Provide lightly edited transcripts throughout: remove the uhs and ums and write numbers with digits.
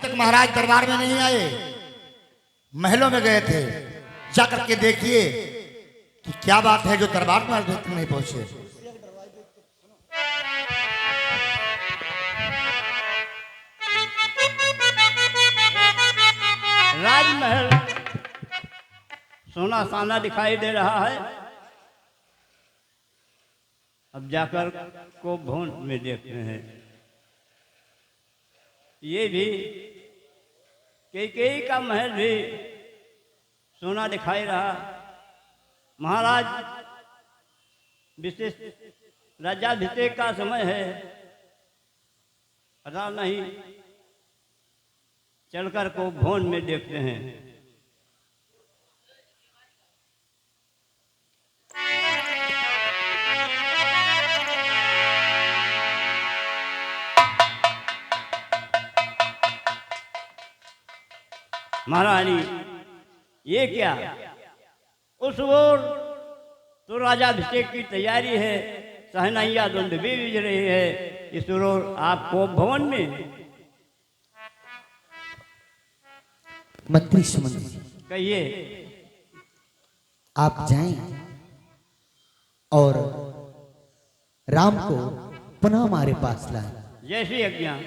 तक महाराज दरबार में नहीं आए, महलों में गए थे। जाकर के देखिए कि क्या बात है जो दरबार में अभी तक नहीं पहुंचे। राजमहल सोना साना दिखाई दे रहा है। अब जाकर को भवन में देखते हैं। ये भी कैकेयी का महल भी सोना दिखाई रहा। महाराज विशेष राज्याभिषेक का समय है, पता नहीं, चलकर को भवन में देखते हैं। महारानी ये क्या, उस ओर तो राजाभिषेक की तैयारी है, सहनाइयाँ द्वंद भी बीज रही है। इस ओर आपको भवन में मंत्री सुमंत्री कहिए। आप जाएं और राम को पुनः हमारे पास लाएं। जैसी आज्ञा।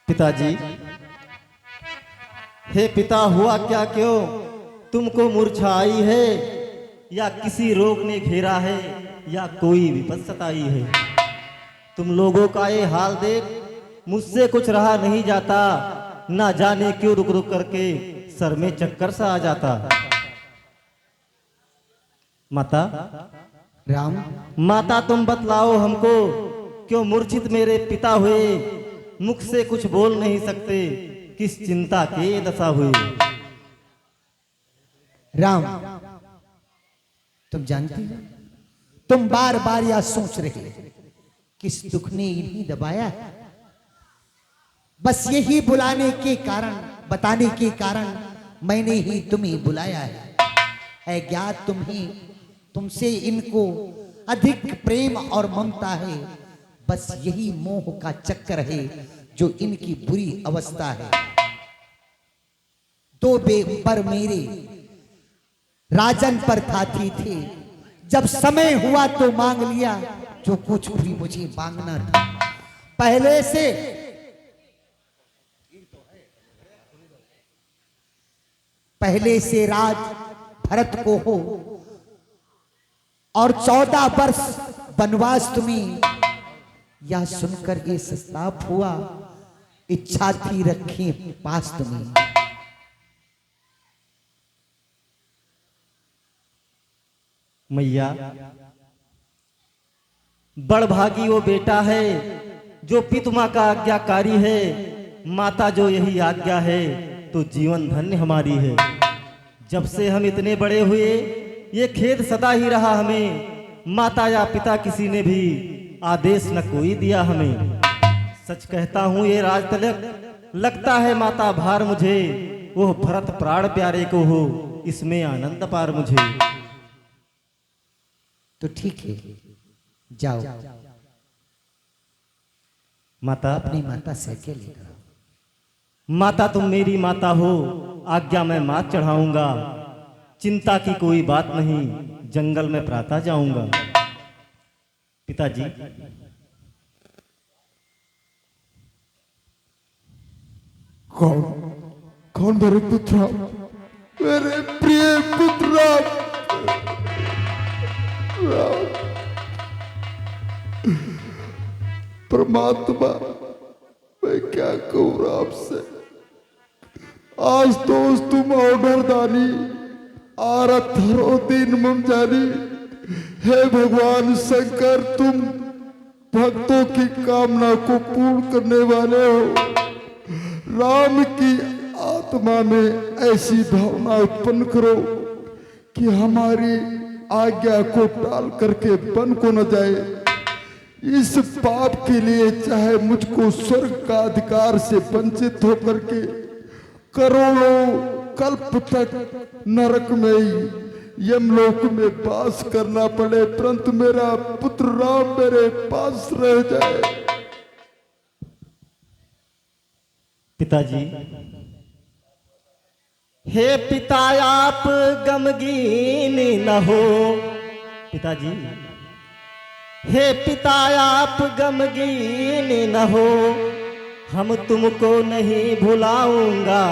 पिताजी, हे पिता, हुआ क्या, क्यों तुमको मूर्छा आई है, या किसी रोग ने घेरा है, या कोई विपद सताई है? तुम लोगों का ये हाल देख मुझसे कुछ रहा नहीं जाता। ना जाने क्यों रुक रुक करके सर में चक्कर सा आ जाता। माता, राम, माता तुम बतलाओ हमको, क्यों मूर्छित मेरे पिता हुए, मुख से कुछ बोल नहीं सकते, किस चिंता के दशा हुई? राम, तुम जानती हो, तुम बार बार यह सोच रहे किस दुख ने इन्हीं दबाया है। बस यही बुलाने के कारण, बताने के कारण मैंने ही तुम्हें बुलाया है। ज्ञात तुमसे इनको अधिक प्रेम और ममता है। बस यही मोह का चक्कर है जो इनकी बुरी अवस्था है। दो बेपर मेरे राजन पर थाती थे, जब समय हुआ तो मांग लिया जो कुछ भी मुझे मांगना था। पहले से राज भरत को हो और 14 वर्ष वनवास तुम्हें, यह सुनकर ये संताप हुआ। इच्छा थी रखे पास तुम्हें। मैया, बड़भागी वो बेटा है जो पितुमा का आज्ञाकारी है। माता जो यही आज्ञा है तो जीवन धन्य हमारी है। जब से हम इतने बड़े हुए ये खेद सदा ही रहा हमें। माता या पिता किसी ने भी आदेश न कोई दिया हमें। सच कहता हूँ ये राज तिलक लगता है माता भार मुझे। वो भरत प्राण प्यारे को हो, इसमें आनंद पार मुझे। तो ठीक है, जाओ माता, अपनी माता से के लेकर। माता तुम मेरी माता हो, आज्ञा मैं मात चढ़ाऊंगा। चिंता की कोई बात नहीं, जंगल में प्रातः जाऊंगा। पिताजी, कौन मेरे पुत्र, मेरे प्रिय पुत्र परमात्मा, मैं क्या कहूँ आपसे। आज तो तुम ऑर्डर दानी आरत हरो दिन मम जानी। हे भगवान शंकर, तुम भक्तों की कामना को पूर्ण करने वाले हो। राम की आत्मा में ऐसी भावना उत्पन्न करो कि हमारी आज्ञा को टाल करके वन को न जाए। इस पाप के लिए चाहे मुझको स्वर्ग का अधिकार से वंचित होकर के करोड़ों कल्प तक नरक में ही यमलोक में वास करना पड़े, परंतु मेरा पुत्र राम मेरे पास रह जाए। पिताजी, हे पिता आप गमगीन न हो। पिताजी, हे पिता आप गमगीन न हो, हम तुमको नहीं भुलाऊंगा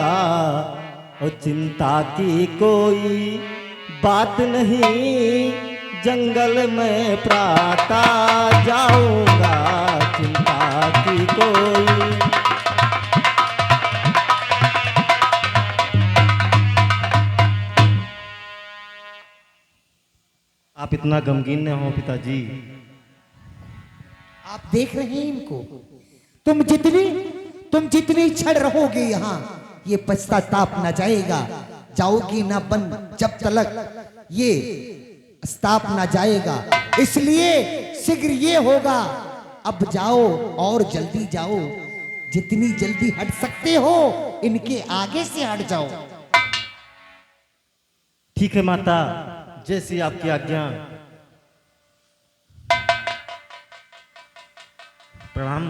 और चिंता की कोई बात नहीं, जंगल में प्राता जाऊंगा, चिंता की कोई। आप इतना गमगीन न हो पिताजी। आप देख रहे हैं इनको, तुम जितनी क्षण रहोगे यहाँ, ये पश्चाताप न जाएगा, जाओगी न बन जब तक ये अस्ताप न जाएगा। इसलिए शीघ्र ये होगा, अब जाओ और जल्दी जाओ, जितनी जल्दी हट सकते हो इनके आगे से हट जाओ। ठीक है माता, जैसी आपकी आज्ञा। प्रणाम।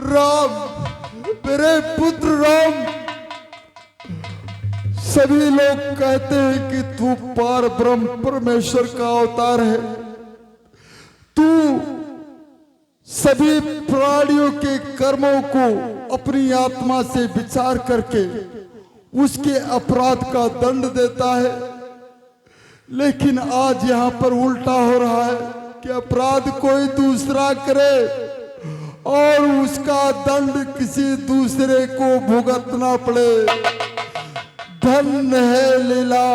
राम, मेरे पुत्र राम, सभी लोग कहते हैं कि तू पार ब्रह्म परमेश्वर का अवतार है। तू सभी प्राणियों के कर्मों को अपनी आत्मा से विचार करके उसके अपराध का दंड देता है, लेकिन आज यहां पर उल्टा हो रहा है कि अपराध कोई दूसरा करे और उसका दंड किसी दूसरे को भुगतना पड़े। धन्य है लीला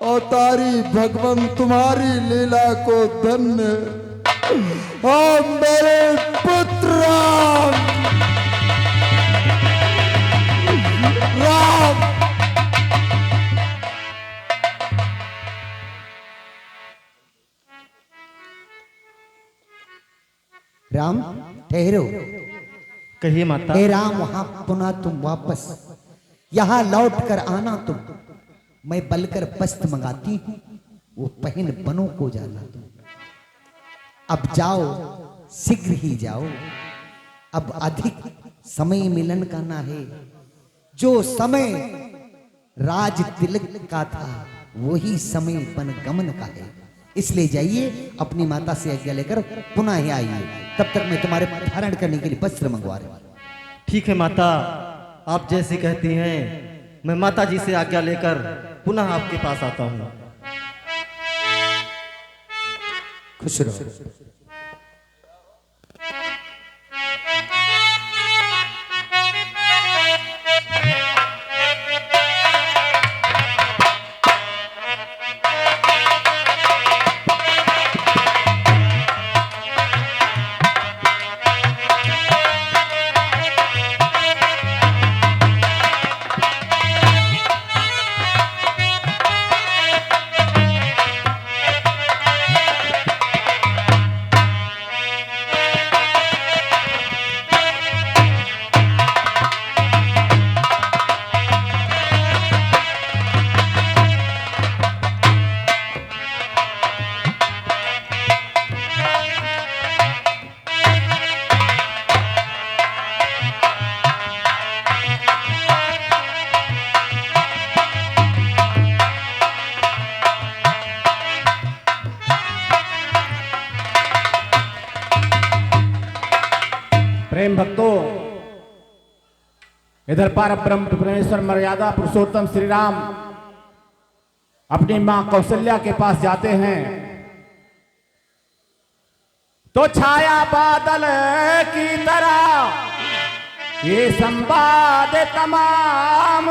अवतारी भगवान, तुम्हारी लीला को धन्य। और मेरे पुत्र राम, राम राम ठहरो। कहिए माता। हे राम, वहां पुनः तुम वापस यहां लौट कर आना। तुम, मैं बलकर वस्त्र मंगाती हूं, वो पहन बनों को जाना। तुम अब जाओ, शीघ्र ही जाओ, अब अधिक समय मिलन का ना है। जो समय राज तिलक का था वही समय वन गमन का है। इसलिए जाइए, अपनी माता से आज्ञा लेकर पुनः ही आइए। तब तक मैं तुम्हारे धारण करने के लिए वस्त्र मंगवा रहा हूं। ठीक है माता, आप जैसी कहती हैं, मैं माता जी से आज्ञा लेकर पुनः आपके पास आता हूँ। खुश रहो। प्रेम भक्तों, इधर पार ब्रह्म परमेश्वर मर्यादा पुरुषोत्तम श्री राम अपनी मां कौशल्या के पास जाते हैं तो छाया बादल की तरह ये संवाद तमाम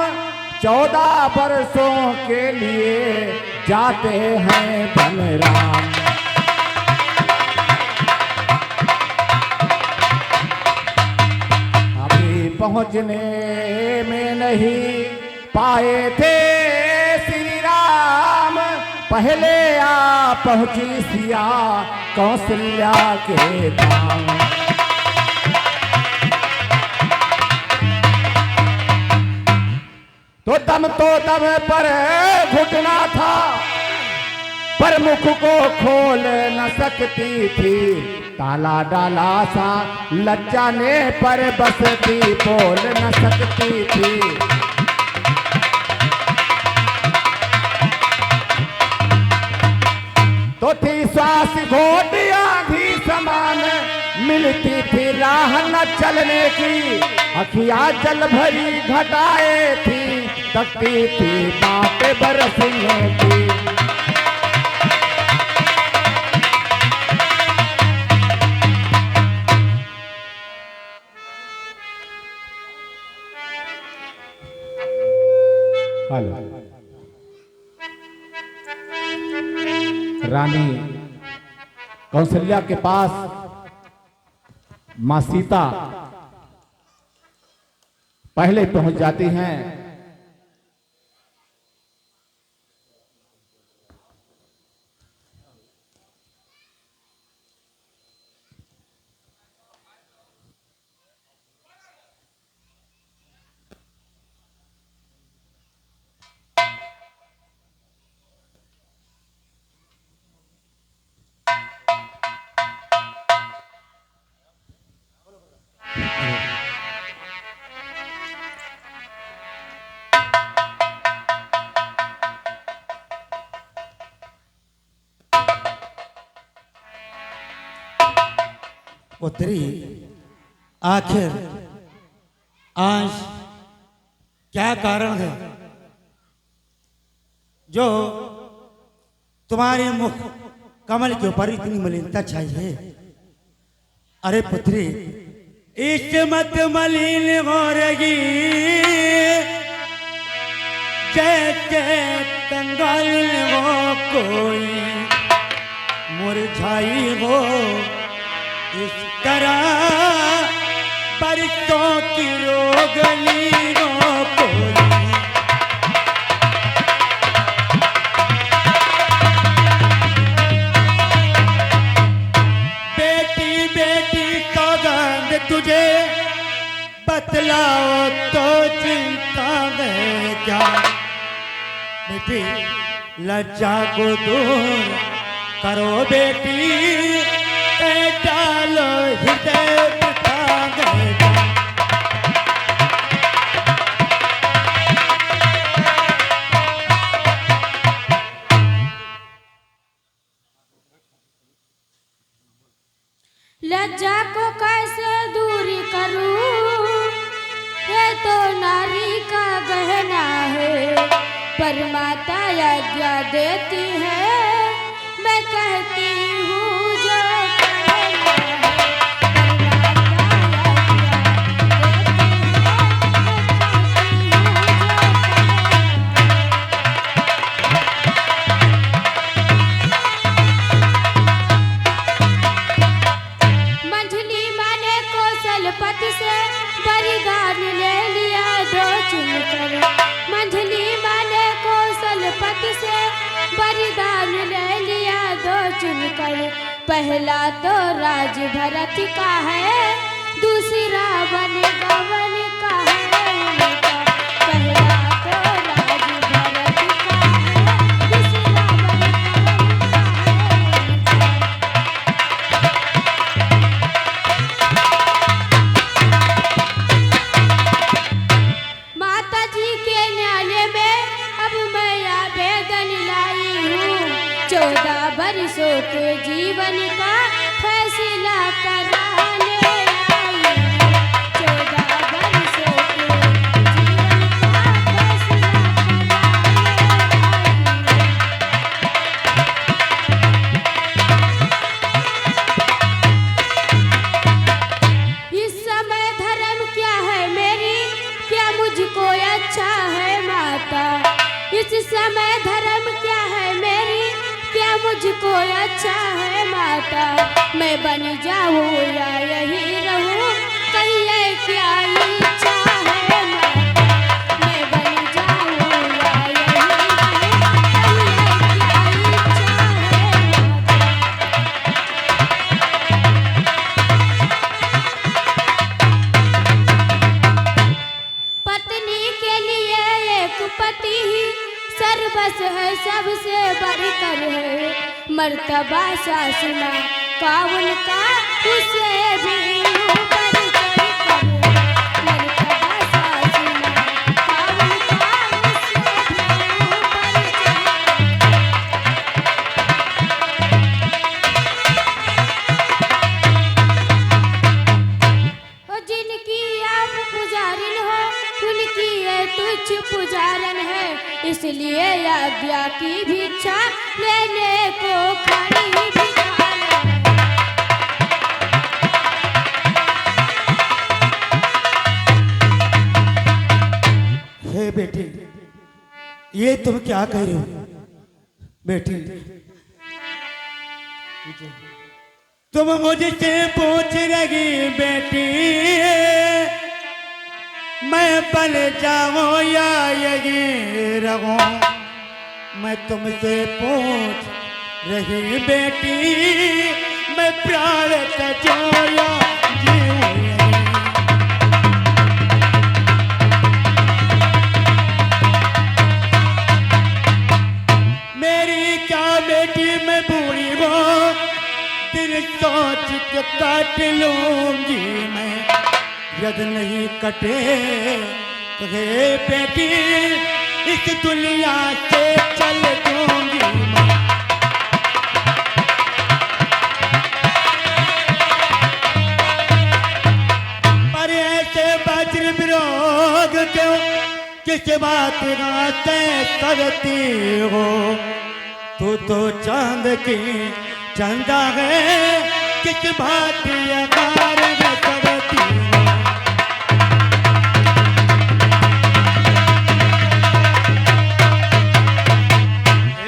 14 वर्षों के लिए जाते हैं बन राम। पहुंचने में नहीं पाए थे श्री राम, पहले आ पहुंची सिया कौशल्या के धाम। तो दम पर घुटना था, पर मुख को खोल न सकती थी, ताला डाला सा लज्जाने पर बसती बोल न सकती थी। तो थी श्वास घोट आंधी समान, मिलती थी राह न चलने की, अखियां जल भरी घटाए थी, तकती थी बात बरसने की। रानी कौशल्या के पास मां सीता पहले पहुंच जाती हैं। पुत्री, आखिर आज क्या कारण है जो तुम्हारे मुख कमल के ऊपर इतनी मलिनता छाई है? अरे पुत्री, इस्मत मलिन हो रही जैसे कंगाल हो कोई मुरझाई हो, इस तरह बरसों की रोगली रो कोई। बेटी बेटी सौगंध तुझे बतलाओ तो चिंता है क्या? बेटी लज्जा को दूर करो बेटी, डालो हृदय बिठा गएगा। लज्जा को कैसे दूर करूं, ये तो नारी का गहना है, पर माता आज्ञा देती है, मैं कहती हूँ जो पति से बलिदान ले लिया दो चुनकर, मंझली माने कौशलपति से बलिदान ले लिया दो चुनकर। पहला तो राज भरत का है, दूसरा वन गवन का है। पहला तो राज भरत का है, दूसरा वन गवन का है। बरसों के जीवन का फैसला कराने आई, 14 बरसों के जीवन का फैसला कराने। इस समय धर्म क्या है मेरी, क्या मुझको अच्छा है माता? इस समय धर्म क्या है मेरी, क्या मुझको अच्छा है माता? मैं बन जाऊं या यही रहूं, कहिए क्या इच्छा मर्तबा सास माँ का उनका उससे भी ऊपर चढ़कर मर्तबा सास माँ का उनका उससे भी ऊपर चढ़कर जिनकी आप पुजारिन हो उनकी ये तुच्छ पुजारन है, इसलिए आज्ञा की भिक्षा लेने को खड़ी भिखारन है। हे बेटी, ये तुम क्या कह रहे हो? बेटी, तुम मुझसे पूछ रही बेटी मैं बन जाऊं या यही रहूं? मैं तुमसे पूछ रही बेटी मैं प्राण तजूं या जीऊं यही? मेरी क्या बेटी मैं बूढ़ी हो दिल सोच के काट लूंगी मैं, यद नहीं कटे तो हे बेटी इस दुनिया से चल दूंगी मैं। पर ऐसे वज्र विरोध क्यों किस बात से करती हो? तू तो चांद की चंदा है किस बात अकार में करती हो?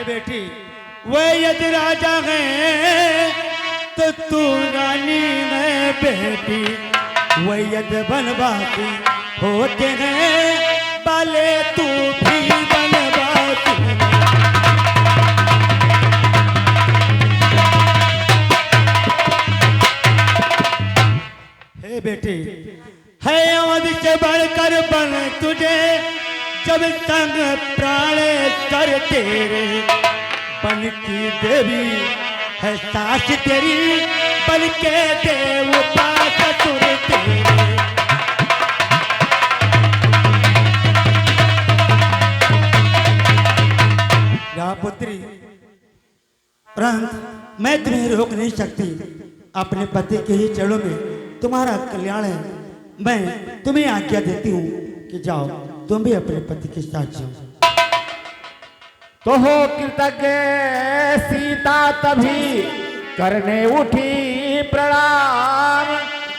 बेटी वे यदि राजा है तो तू रानी है बेटी, वे यदि बनवासी होते हैं बाले तू भी बनवासी है। हे बेटी है अवध से बढ़कर बन तुझे जब संग प्राण कर तेरे, बन की देवी है सास तेरी बन के देवता ससुर तेरे। या पुत्री, परंतु मैं तुम्हें रोक नहीं सकती, अपने पति के ही चरणों में तुम्हारा कल्याण है। मैं तुम्हें आज्ञा देती हूँ कि जाओ तुम भी अपने पति के साथ जाओ। तो हो कृतज्ञ सीता तभी करने उठी प्रणाम,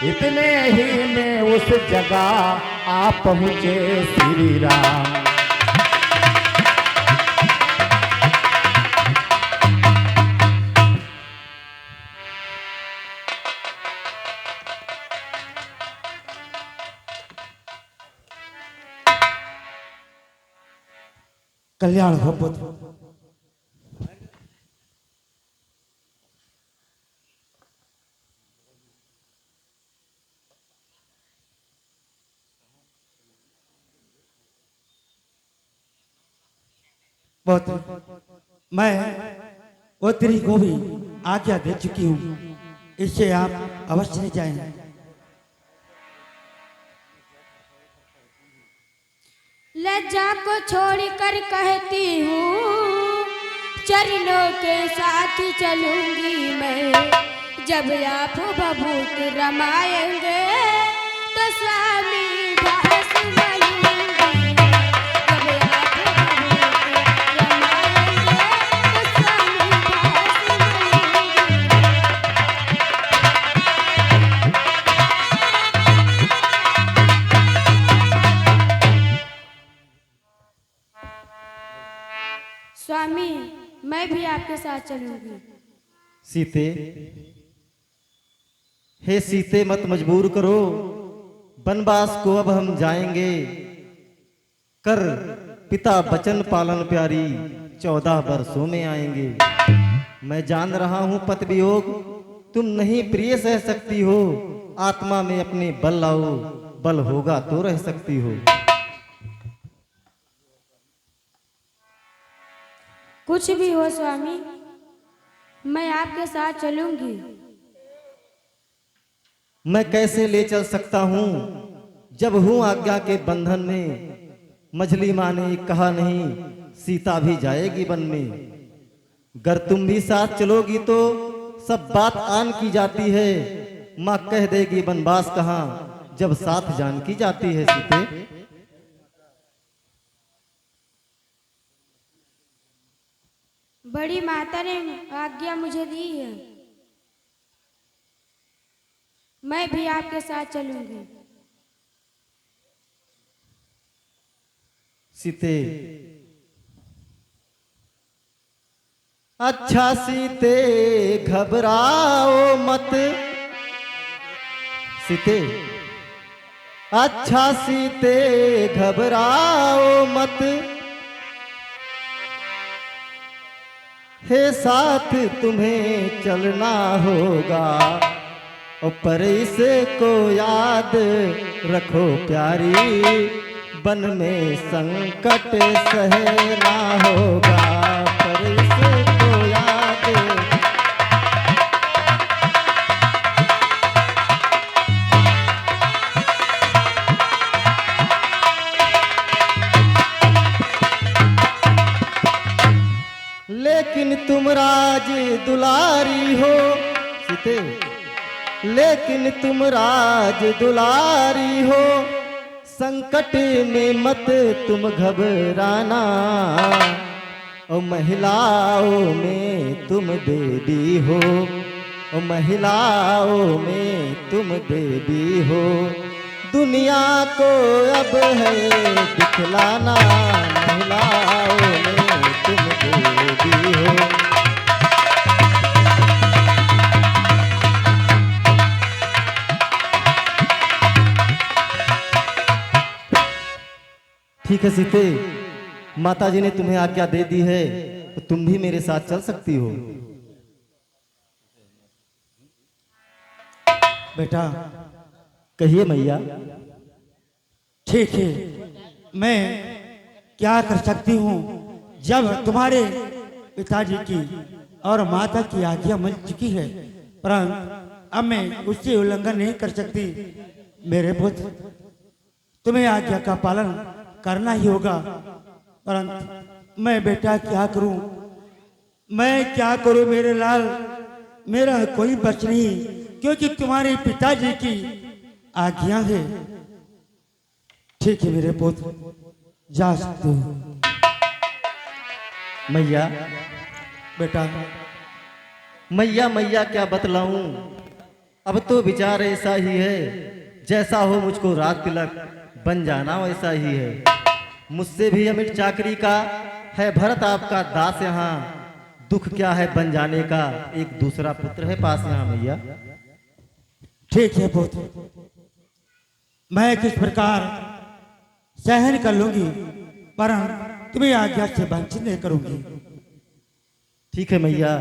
इतने ही में उस जगह आ पहुँचे श्री राम। कल्याण हो पुत्र। मैं वो तेरी को भी आज्ञा दे चुकी हूँ, इससे आप अवश्य नहीं जाएं। लज्जा को छोड़कर कहती हूँ चरणों के साथ चलूंगी मैं, जब आप भभूत रमाएंगे तो स्वामी दास बनूंगी। जब आप भभूत रमाएंगे तो स्वामी दास बनूंगी। स्वामी मैं भी आपके साथ चलूंगी। सीते, हे सीते मत मजबूर करो, वनवास को अब हम जाएंगे। कर पिता वचन पालन प्यारी, 14 वर्षों में आएंगे। मैं जान रहा हूं पत वियोग तुम नहीं प्रिय सह सकती हो, आत्मा में अपने बल लाओ, बल होगा तो रह सकती हो। कुछ भी हो स्वामी, मैं आपके साथ चलूंगी। मैं कैसे ले चल सकता हूँ जब हूँ आज्ञा के बंधन में। मछली माँ ने कहा नहीं सीता भी जाएगी वन में। अगर तुम भी साथ चलोगी तो सब बात आन की जाती है। माँ कह देगी वनवास कहाँ जब साथ जान की जाती है सीते। बड़ी माता ने आज्ञा मुझे दी है, मैं भी आपके साथ चलूंगी। सीते अच्छा सीते घबराओ मत। सीते अच्छा सीते घबराओ मत। हे साथ तुम्हें चलना होगा और पर इसको याद रखो प्यारी। वन में संकट सहना होगा पर इसको याद। लेकिन तुम राज दुलारी हो सीते। लेकिन तुम राज दुलारी हो संकट में मत तुम घबराना। और महिलाओं में तुम देवी हो। और महिलाओं में तुम देवी हो। दुनिया को अब है दिखलाना। महिलाओं में तुम देवी हो। ठीक है सीते, माता जी ने तुम्हें आज्ञा दे दी है तो तुम भी मेरे साथ चल सकती हो। बेटा कहिए मैया। ठीक है, मैं क्या कर सकती हूँ जब तुम्हारे पिताजी की और माता की आज्ञा मिल चुकी है, परंतु अब मैं उससे उल्लंघन नहीं कर सकती। मेरे पुत्र, तुम्हें आज्ञा का पालन करना ही होगा, परंतु मैं बेटा क्या करूं? मैं क्या करूं मेरे लाल? मेरा कोई बच नहीं, क्योंकि तुम्हारे पिताजी की आज्ञा है। ठीक है मेरे पुत्र, जा सकते हो। मैया बेटा मैया मैया क्या बतलाऊं, अब तो विचार ऐसा ही है, जैसा हो मुझको रात तिलक बन जाना वैसा ही है। मुझसे भी अमिट चाकरी का है भरत आपका दास यहाँ। दुख क्या है बन जाने का, एक दूसरा पुत्र है पास यहाँ मैया। ठीक है पुत्र, मैं किस प्रकार सहन कर लूंगी, पर तुम्हें आज्ञा से वंचित नहीं करूंगी। ठीक है मैया,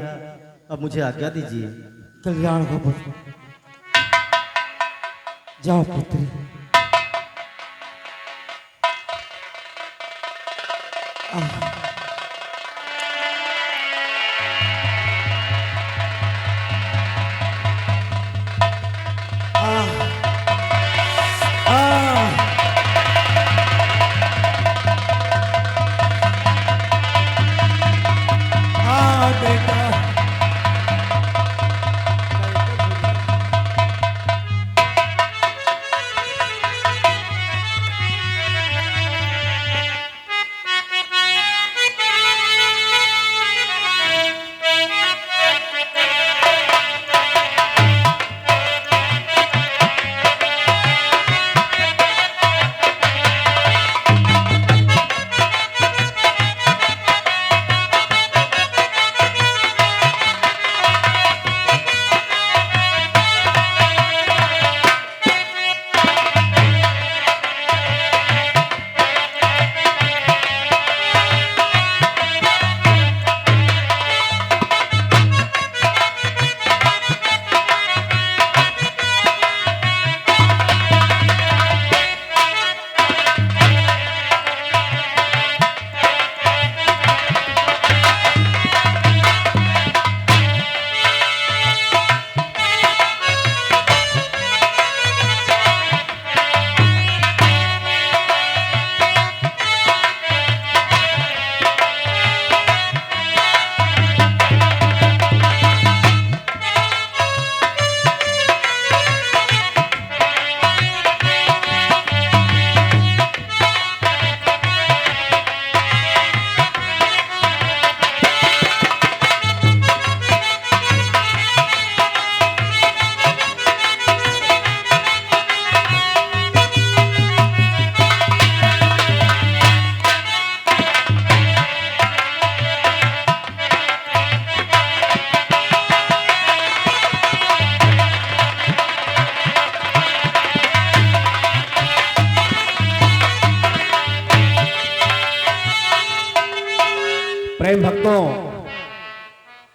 अब मुझे आज्ञा दीजिए। कल्याण हो पुत्र, जाओ पुत्री।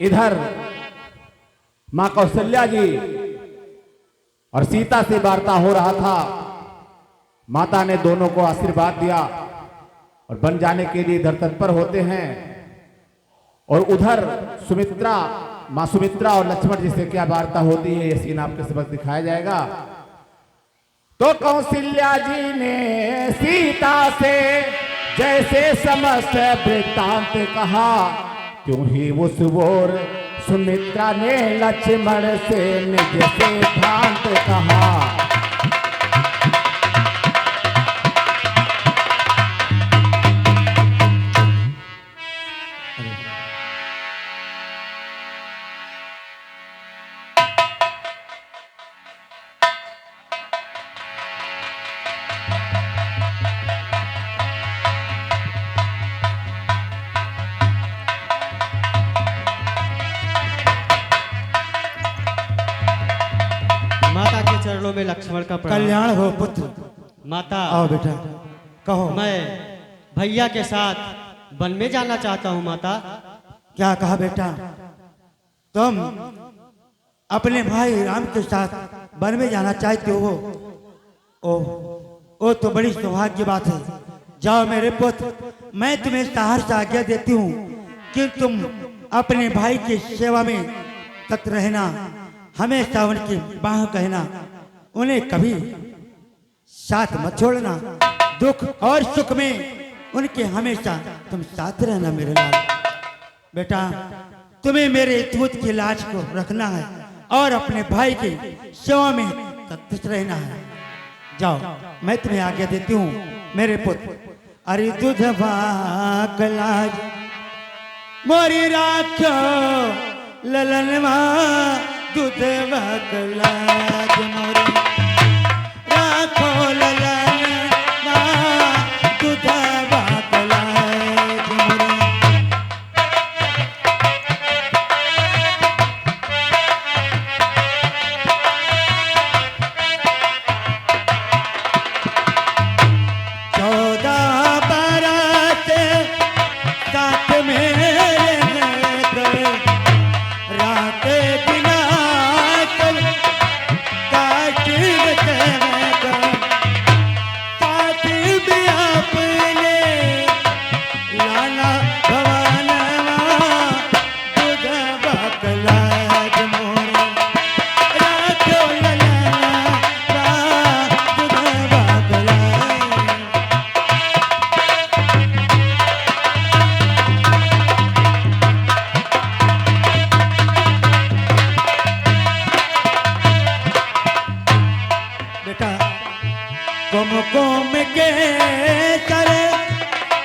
इधर मां कौशल्या जी और सीता से वार्ता हो रहा था। माता ने दोनों को आशीर्वाद दिया और बन जाने के लिए इधर तत्पर होते हैं। और उधर सुमित्रा, मां सुमित्रा और लक्ष्मण जी से क्या वार्ता होती है, ये सीन आपके समक्ष दिखाया जाएगा। तो कौशल्या जी ने सीता से जैसे समस्त वृत्तांत कहा, क्यों ही उस ओर सुमित्रा ने लक्ष्मण से निज से भ्रांत कहा। माता के चरणों में लक्ष्मण का प्रणाम। कल्याण हो पुत्र। माता, आओ बेटा, कहो। मैं भैया के साथ वन में जाना चाहता हूँ माता। क्या कहा बेटा? तुम अपने भाई राम के साथ वन में जाना चाहते हो? ओ तो बड़ी सौभाग्य बात है। जाओ मेरे पुत्र, मैं तुम्हें सहर्ष आज्ञा देती हूँ कि तुम अपने भाई की सेवा में तत्पर रहना, हमेशा उनकी बाह कहना, उन्हें कभी साथ मत छोड़ना। दुख और सुख में उनके हमेशा तुम साथ रहना मेरे लाल। बेटा, तुम्हें मेरे दूध की लाज को रखना है और अपने भाई की सेवा में तत्पर रहना है। जाओ, मैं तुम्हें आज्ञा देती हूँ मेरे पुत्र। अरे दूध लाज मोरी राखो ललनवा, दूध लाज मोरी राखो ललनवा, दूध लाज मोरी। कुमकुम के कर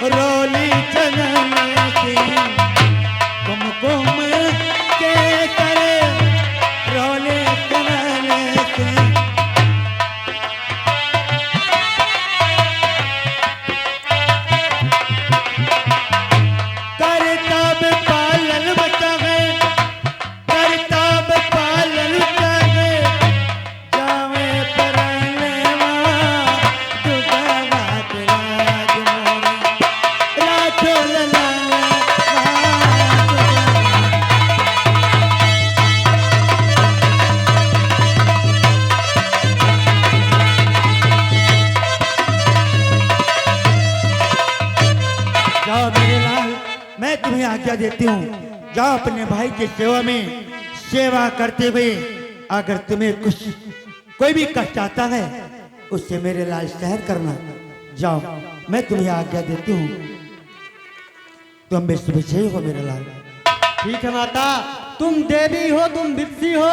रोली चलन सी, कुमकुम के कर रोली चलन सी। करतब पालन बचावे, करतब पालन बचावे, जावे परनेवा दुधावा लाज मोरे राखो ललाना। जाओ मेरे लाल, मैं तुम्हें आज्ञा देती हूँ, जाओ अपने भाई की सेवा में सेवा करते हुए अगर तुम्हें कुछ कोई भी कष्ट आता है उससे मेरे लाल सहन करना। जाओ, मैं तुम्हें आज्ञा देती हूँ, तुम विश्व विजयी हो मेरे लाल। ठीक है माता, तुम देवी हो, तुम विप्सी हो,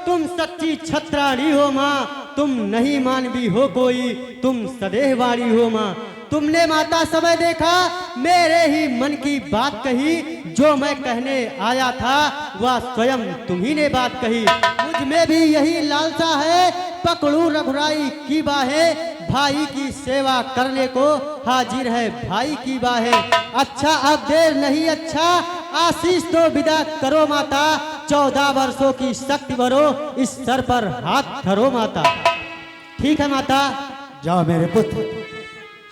तुम सच्ची छत्राणी हो माँ, तुम नहीं मानवी हो कोई, तुम सदैव वाणी हो माँ। तुमने माता समय देखा, मेरे ही मन की बात कही, जो मैं कहने आया था वह स्वयं तुम्ही ने बात कही। मुझ में भी यही लालसा है, पकड़ू रघुराई की बाहें, भाई की सेवा करने को हाजिर है भाई की बाहें। अच्छा अब देर नहीं, अच्छा आशीष तो विदा करो माता, 14 वर्षों की शक्ति भरो, इस सर पर हाथ धरो माता। ठीक है माता। जाओ मेरे पुत्र,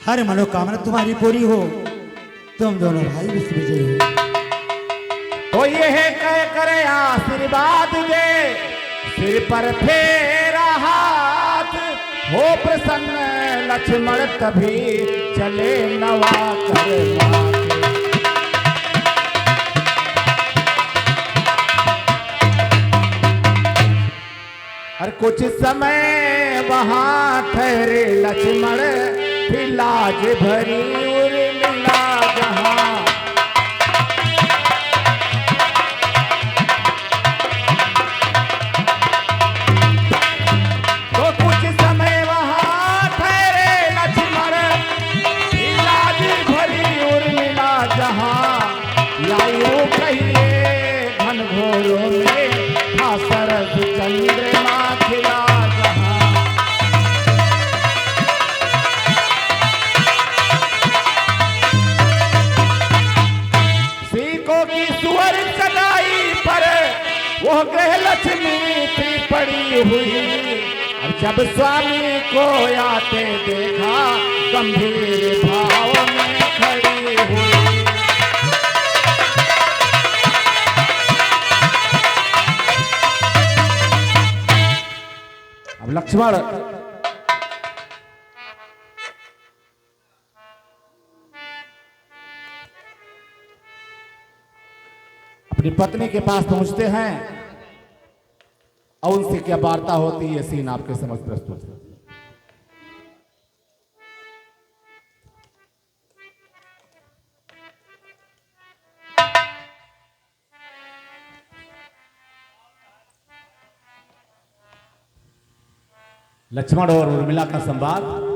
हर मनोकामना तुम्हारी पूरी हो, तुम दोनों भाई विश्व विजयी हो। तो तो यह कह करे आशीर्वाद दे, सिर पर फेरा हाथ, हो प्रसन्न लक्ष्मण तभी चले नवा कर माथे। और कुछ समय वहां ठहरे लक्ष्मण, फिर लाज भरी उर्मिला जहां। तो कुछ समय वहां ठहरे लक्ष्मण, फिर लाज भरी उर्मिला जहां। लायु कहिए घन घोरों में था सरस चंद्रमा खिला जहां। सीकों की सुअर चटाई पर वो गृह लक्ष्मी थी पड़ी हुई, और जब स्वामी को आते देखा गंभीर भाव में खड़ी हुई। अब लक्ष्मण अपनी पत्नी के पास पहुंचते हैं और उनसे क्या वार्ता होती है, सीन आपके समझ प्रस्तुत है। लक्ष्मण और उर्मिला का संवाद।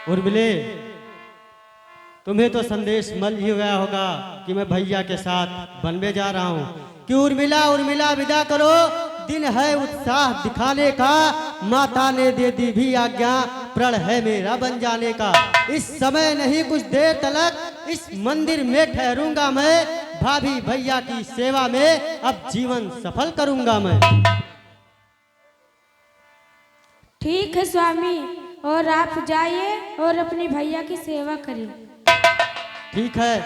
उर्मिले, तुम्हें तो संदेश मिल ही गया होगा कि मैं भैया के साथ वन में जा रहा हूँ। कि उर्मिला उर्मिला विदा करो, दिन है उत्साह दिखाने का। माता ने दे दी भी आज्ञा, प्रण है मेरा बन जाने का। इस समय नहीं कुछ देर तलक इस मंदिर में ठहरूंगा मैं। भाभी भैया की सेवा में अब जीवन सफल करूंगा मैं। ठीक है स्वामी, और आप जाइए और अपनी भैया की सेवा करिए। ठीक है,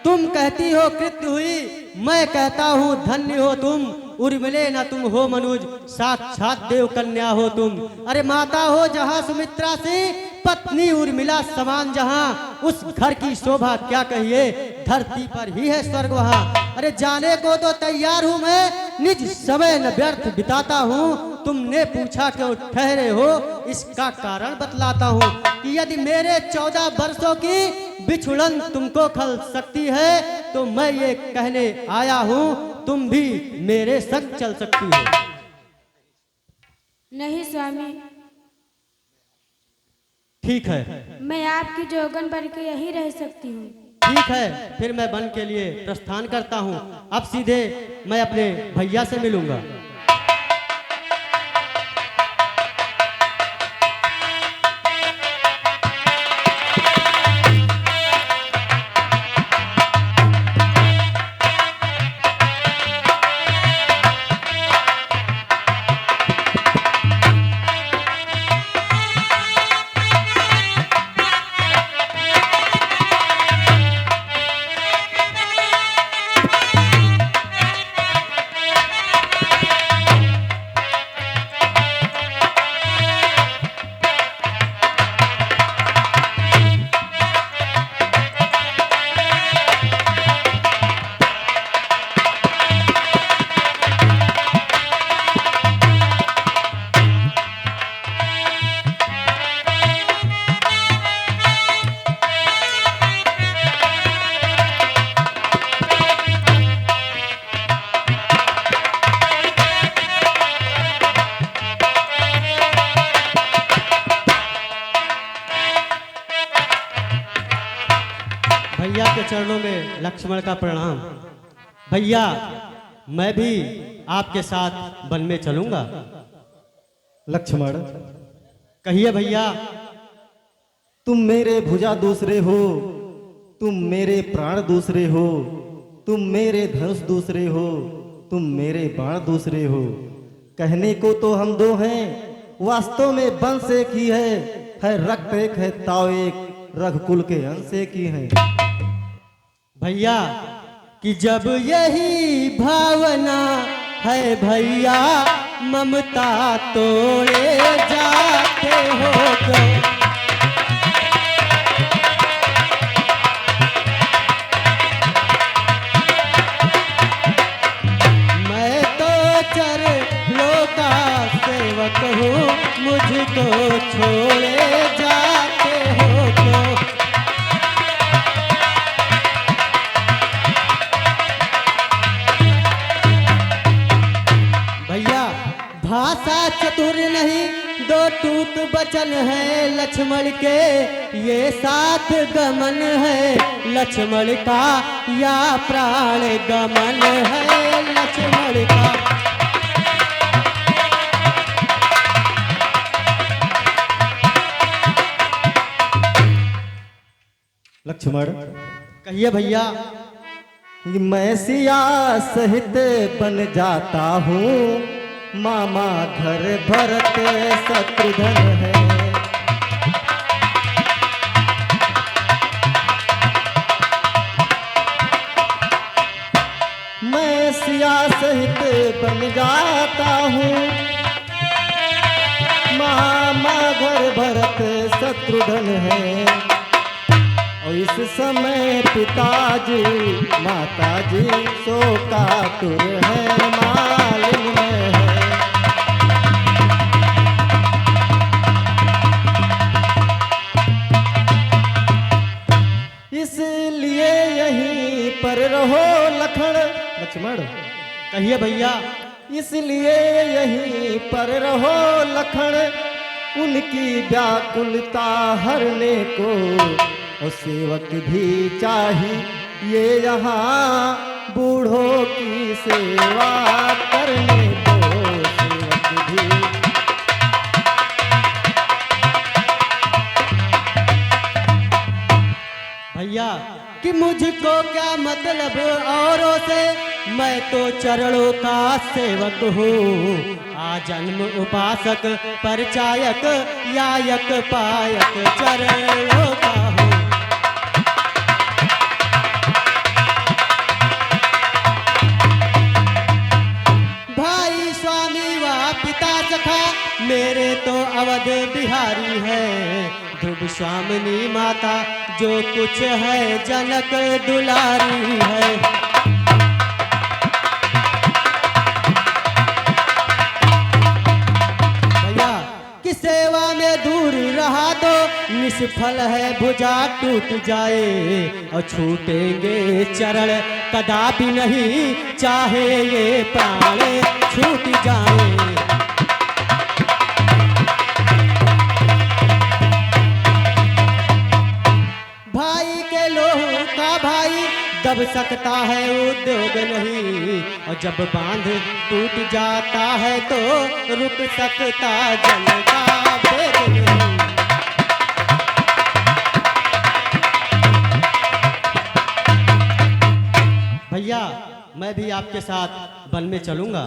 तुम कहती हो कृत्य हुई, मैं कहता हूँ धन्य हो तुम। उर्मिले न तुम हो मनुज, साक्षात देव कन्या हो तुम। अरे माता हो जहाँ सुमित्रा से, पत्नी उर्मिला समान जहाँ। उस घर की शोभा क्या कहिए, धरती पर ही है स्वर्ग वहाँ। अरे जाने को तो तैयार हूँ मैं, निज समय न व्यर्थ बिताता हूँ। तुमने पूछा क्यों ठहरे हो, इसका कारण बतलाता हूँ। कि यदि मेरे 14 वर्षों की बिछुड़न तुमको खल सकती है, तो मैं ये कहने आया हूँ तुम भी मेरे संग चल सकती हो। नहीं स्वामी, ठीक है, मैं आपकी जोगन बन के यहीं रह सकती हूँ। ठीक है, फिर मैं वन के लिए प्रस्थान करता हूँ। अब सीधे मैं अपने भैया से मिलूंगा। चरणों में लक्ष्मण का प्रणाम। भैया मैं भी आपके साथ वन में चलूंगा। लक्ष्मण, कहिए भैया। तुम मेरे भुजा दूसरे हो, तुम मेरे प्राण दूसरे हो, तुम मेरे धनुष दूसरे हो, तुम मेरे बाण दूसरे हो। कहने को तो हम दो हैं, वास्तव में वंश एक ही है रक्त एक है ताव एक, रघुकुल के अंश एक ही है। भैया कि जब यही भावना है भैया, ममता तोड़े जाते हो तो। मैं तो चरणों का सेवक हूँ, मुझको छोड़े जाते हो तो। भैया भाषा चतुर नहीं, दो टूक बचन है लक्ष्मण के, ये साथ गमन है लक्ष्मण का, या प्राण गमन है लक्ष्मण का। लक्ष्मण, कहिए भैया। मैं सिया सहित बन जाता हूँ, मामा घर भरत शत्रुघ्न है। मैं सिया सहित बन जाता हूँ, मामा घर भरत शत्रुघ्न है। और इस समय पिताजी माताजी शोकातुर है, मालिन में है। इसलिए यहीं पर रहो लक्ष्मण। कहिए भैया। इसलिए यहीं पर रहो लखन, उनकी व्याकुलता हरने को, और सेवक भी चाहिए यहाँ बूढ़ों की सेवा करने को। सेवक भी भैया कि मुझको क्या मतलब औरों से, मैं तो चरणों का सेवक हूँ, आजन्म उपासक परिचायक यायक पायक चरणों का हूँ। भाई स्वामी व पिता सखा मेरे तो अवध बिहारी है, ध्रुव स्वामिनी माता जो कुछ है जनक दुलारी है। भैया कि सेवा में दूर रहा तो निष्फल है, भुजा टूट जाए और छूटेंगे चरण कदापि नहीं, चाहे ये प्राण छूट जाए। भाई के लोह का भाई दब सकता है उद्योग नहीं, और जब बांध टूट जाता है तो रुक सकता जल का वेग नहीं। भैया मैं भी आपके साथ वन में चलूंगा।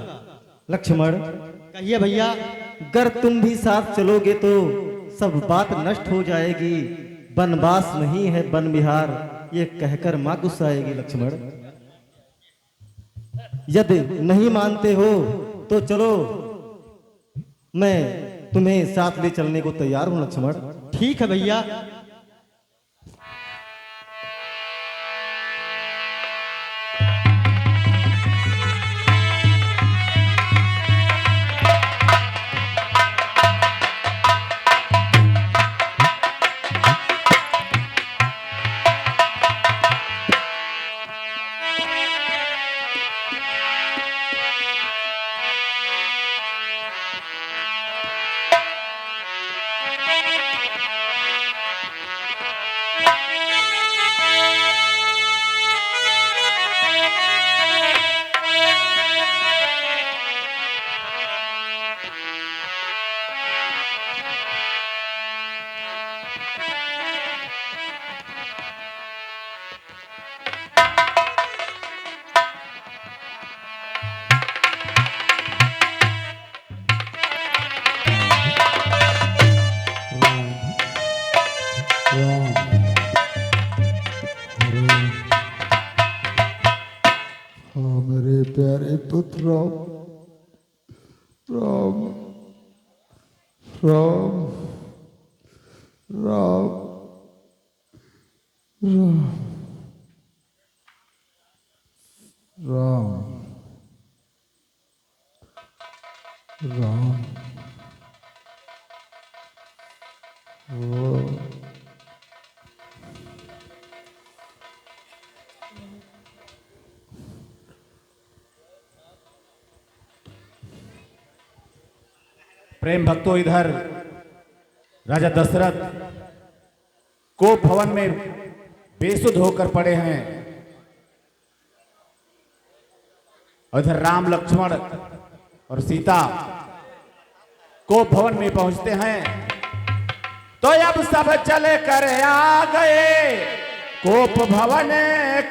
लक्ष्मण, कहिए भैया। अगर तुम भी साथ चलोगे तो सब बात नष्ट हो जाएगी, वनवास नहीं है वन विहार, ये कहकर मां गुस्साएगी। लक्ष्मण, यदि नहीं मानते हो तो चलो, मैं तुम्हें साथ ले चलने को तैयार हूं। लक्ष्मण, ठीक है भैया। हाँ मेरे प्यारे पुत्र राम राम राम राम राम राम राम प्रेम भक्तों, इधर राजा दशरथ को भवन में बेसुध होकर पड़े हैं। उधर राम लक्ष्मण और सीता को भवन में पहुंचते हैं तो अब सब चले कर आ गए कोप भवन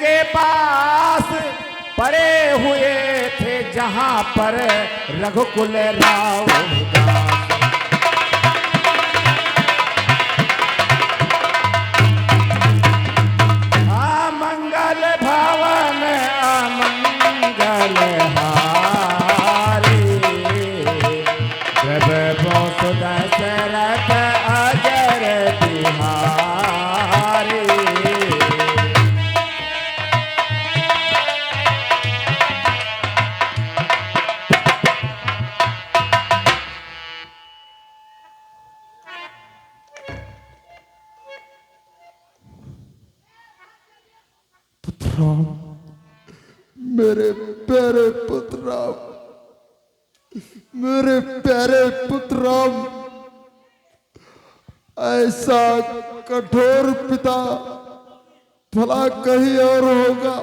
के पास। पड़े हुए थे जहां पर रघुकुल राव मंगल भवन अमंगल हारी प्रभु दशरथ अजर बिहारी। राम मेरे प्यारे पुत्र राम, मेरे प्यारे पुत्र राम, ऐसा कठोर पिता भला कहीं और होगा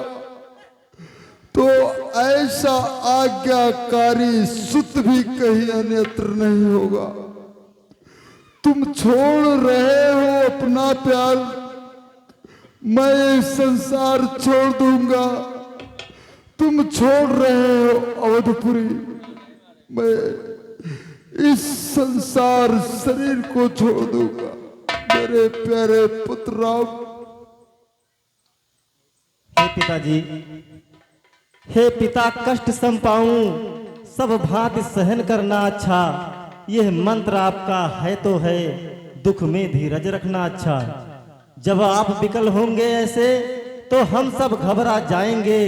तो ऐसा आज्ञाकारी सुत भी कहीं अन्यत्र नहीं होगा। तुम छोड़ रहे हो अपना प्यार, मैं ये संसार छोड़ दूंगा। तुम छोड़ रहे हो अवधपुरी, मैं इस संसार शरीर को छोड़ दूंगा। मेरे प्यारे पुत्र राम। हे पिताजी, हे पिता, कष्ट सम पाऊं सब भांति सहन करना अच्छा। यह मंत्र आपका है तो है, दुख में धीरज रखना अच्छा। जब आप विकल होंगे ऐसे तो हम सब घबरा जाएंगे।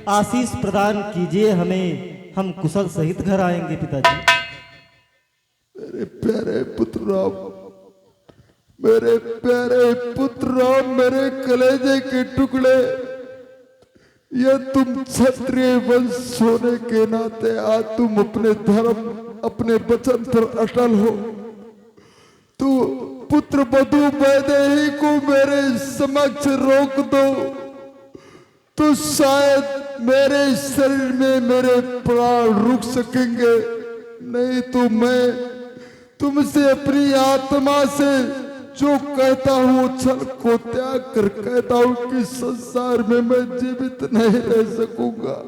आशीष प्रदान कीजिए हमें, हम कुशल सहित घर आएंगे पिताजी। मेरे प्यारे पुत्र राम, मेरे प्यारे पुत्र राम, मेरे कलेजे के टुकड़े, ये तुम क्षत्रिय वंश होने के नाते आज तुम अपने धर्म, अपने वचन पर अटल हो। तू पुत्र वधू वैदेही को मेरे समक्ष रोक दो तो शायद मेरे शरीर में मेरे प्राण रुक सकेंगे, नहीं तो मैं तुमसे अपनी आत्मा से जो कहता हूँ छल को त्याग कर कहता हूँ कि संसार में मैं जीवित नहीं रह सकूंगा।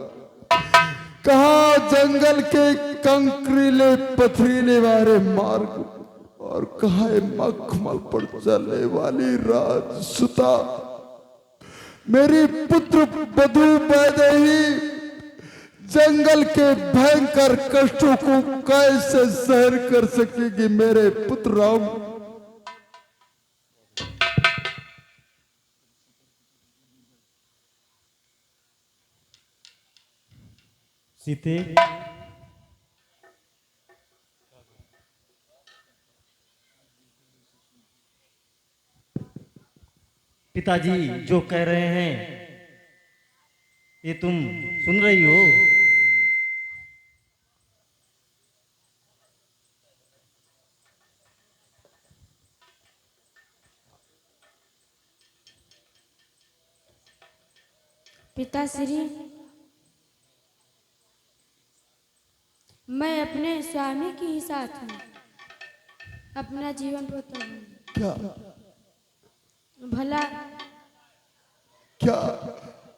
कहाँ जंगल के कंकरीले पथरीले वाले मार्ग और कहाँ मखमल पर चलने वाली राजसुता। मेरी पुत्र वधू वैदेही जंगल के भयंकर कष्टों को कैसे सहन कर सकेगी। मेरे पुत्र राम, सीते, पिताजी जो कह रहे हैं ये तुम सुन रही हो? पिताश्री, मैं अपने स्वामी के ही साथ हूँ, अपना जीवन पोता हूँ। क्या भला क्या?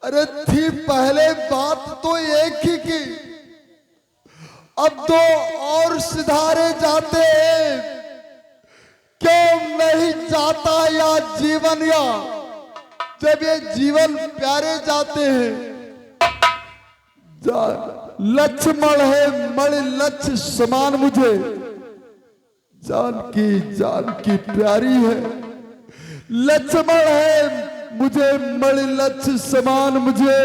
अरे थी पहले बात तो एक ही की, अब दो और सिधारे जाते हैं। क्यों नहीं जाता या जीवन, या जब ये जीवन प्यारे जाते हैं लक्ष्मण है मणि लक्ष्य समान मुझे, जानकी प्यारी है। लक्ष्मण है मुझे मणि लक्ष्य समान मुझे,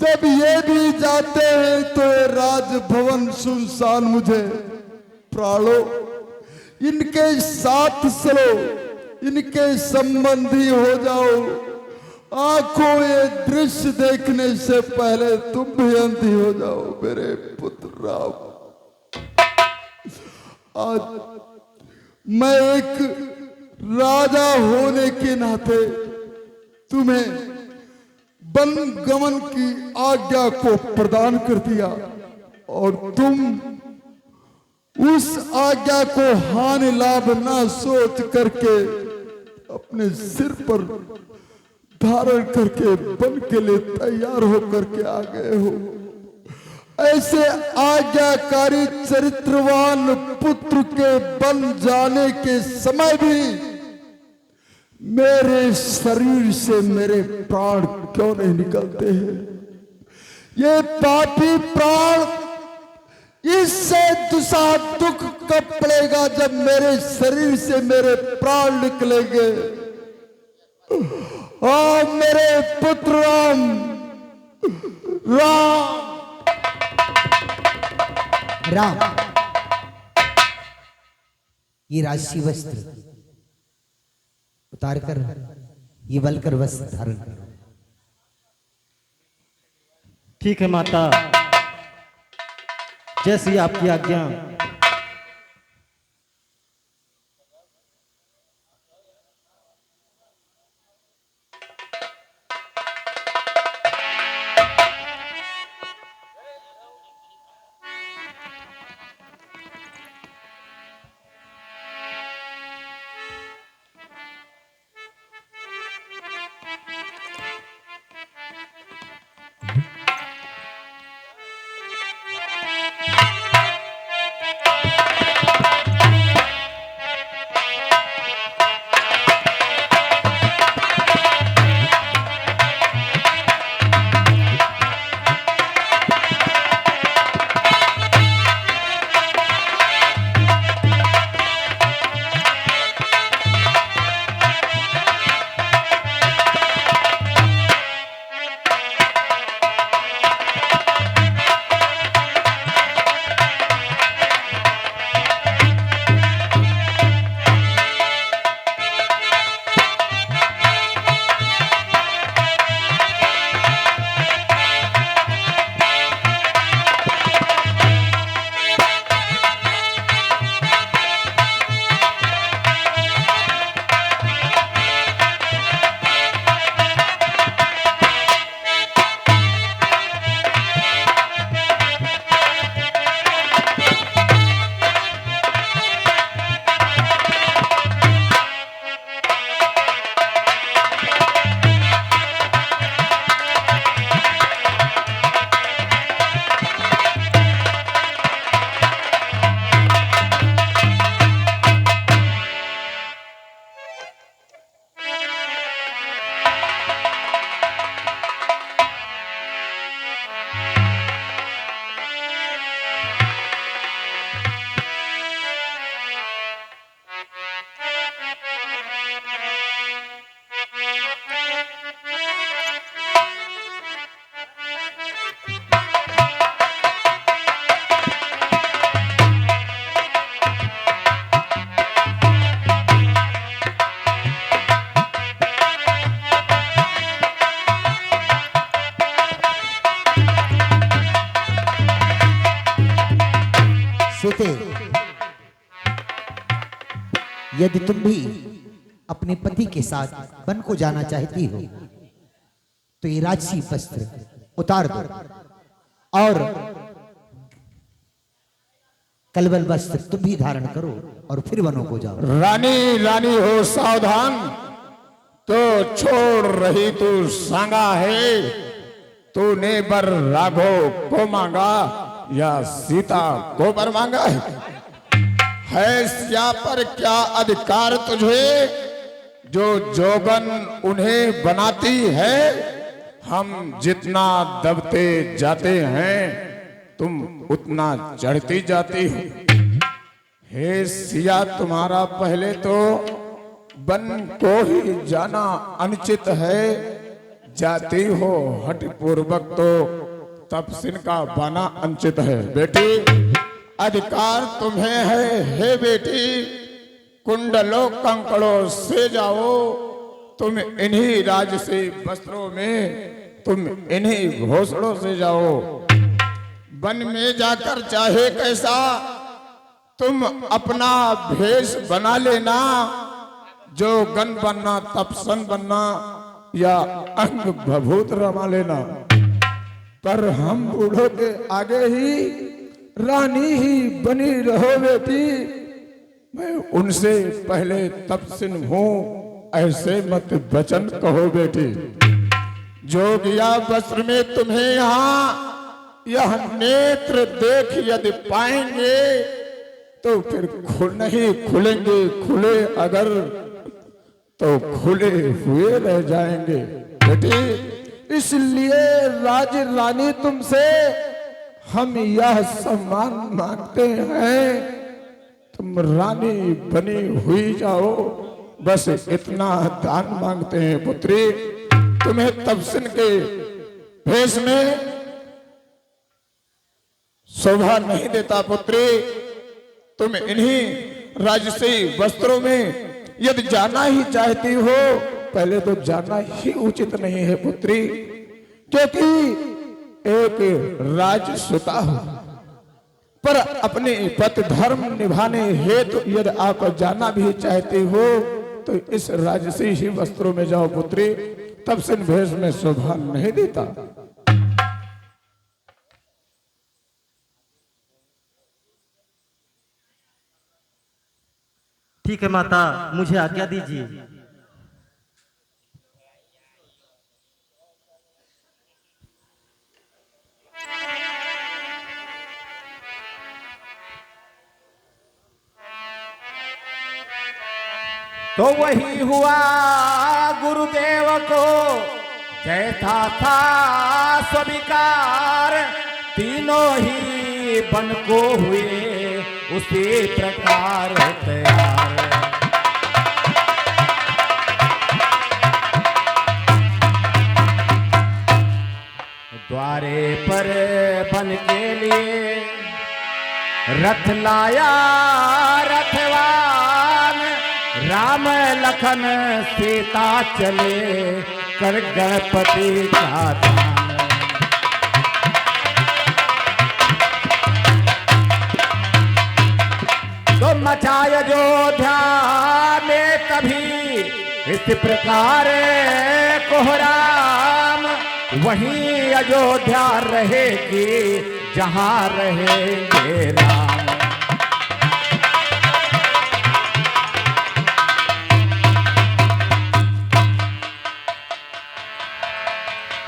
जब ये भी जाते हैं तो ये राजभवन सुनसान मुझे। प्राणो इनके साथ चलो, इनके संबंधी हो जाओ, आंखों ये दृश्य देखने से पहले तुम भी अंधी हो जाओ मेरे पुत्र राम। आज मैं एक राजा होने के नाते तुम्हें वन गमन की आज्ञा को प्रदान कर दिया और तुम उस आज्ञा को हानि लाभ ना सोच करके अपने सिर पर धारण करके वन के लिए तैयार होकर के आ गए हो। ऐसे आज्ञाकारी चरित्रवान पुत्र के बन जाने के समय भी मेरे शरीर से मेरे प्राण क्यों नहीं निकलते हैं? ये पापी प्राण, इससे दुसा दुख कब पड़ेगा जब मेरे शरीर से मेरे प्राण निकलेंगे। और मेरे पुत्र राम, ये राशि वस्त्र उतार कर ये वलकर वस्त्र धारण करो। ठीक है माता, जैसी आपकी आज्ञा। सुते, यदि तुम भी अपने पति के साथ वन को जाना चाहती हो तो ये राजसी वस्त्र उतार दो और कलवल वस्त्र तुम भी धारण करो और फिर वनों को जाओ। रानी रानी हो सावधान, तो छोड़ रही तू सांगा है, तूने बर राघव को मांगा या सीता को बर मांगा है सिया पर क्या अधिकार तुझे जो जोगन उन्हें बनाती है? हम जितना दबते जाते हैं तुम उतना चढ़ती जाती हो। हे सिया, तुम्हारा पहले तो वन को ही जाना अनुचित है, जाती हो हठ पूर्वक तो तपसिन का बाना अनुचित है। बेटी, अधिकार तुम्हें है। हे बेटी, कुंडलों कंकड़ों से जाओ, तुम इन्हीं राजसी वस्त्रों में, तुम इन्हीं घोंसलों से जाओ। वन में जाकर चाहे कैसा तुम अपना भेष बना लेना, जो गण बनना, तपसन बनना या अंग भभूत रमा लेना, पर हम बूढ़ों के आगे ही रानी ही बनी रहो बेटी। मैं उनसे पहले तपसिन हूं, ऐसे मत वचन कहो बेटी। जोगिया वस्त्र में तुम्हें यहाँ यह नेत्र देख यदि पाएंगे तो फिर नहीं खुलेंगे, खुले अगर तो खुले हुए रह जाएंगे। बेटी, इसलिए राज रानी तुमसे हम यह सम्मान मांगते हैं, तुम रानी बनी हुई जाओ, बस इतना दान मांगते हैं। पुत्री, तुम्हें तपसिन के भेष में शोभा नहीं देता। पुत्री, तुम इन्हीं राजसी वस्त्रों में यदि जाना ही चाहती हो, पहले तो जाना ही उचित नहीं है पुत्री, क्योंकि एक राजसुता हो, पर अपने पति धर्म निभाने हेतु यदि आप जाना भी चाहती हो तो इस राजसी ही वस्त्रों में जाओ पुत्री, तपसिन भेष में शोभा नहीं देता। ठीक है माता, मुझे आज्ञा दीजिए। तो वही हुआ गुरुदेव को जैसा था स्वीकार, तीनों ही बन को हुए उसी प्रकार तैयार। द्वारे पर बन के लिए रथ लाया रथवान, राम लखन सीता चले कर गणपति का दान। तो मचाय अयोध्या में तभी इस प्रकार कोहराम, वहीं अयोध्या रहेगी जहां रहेंगे राम।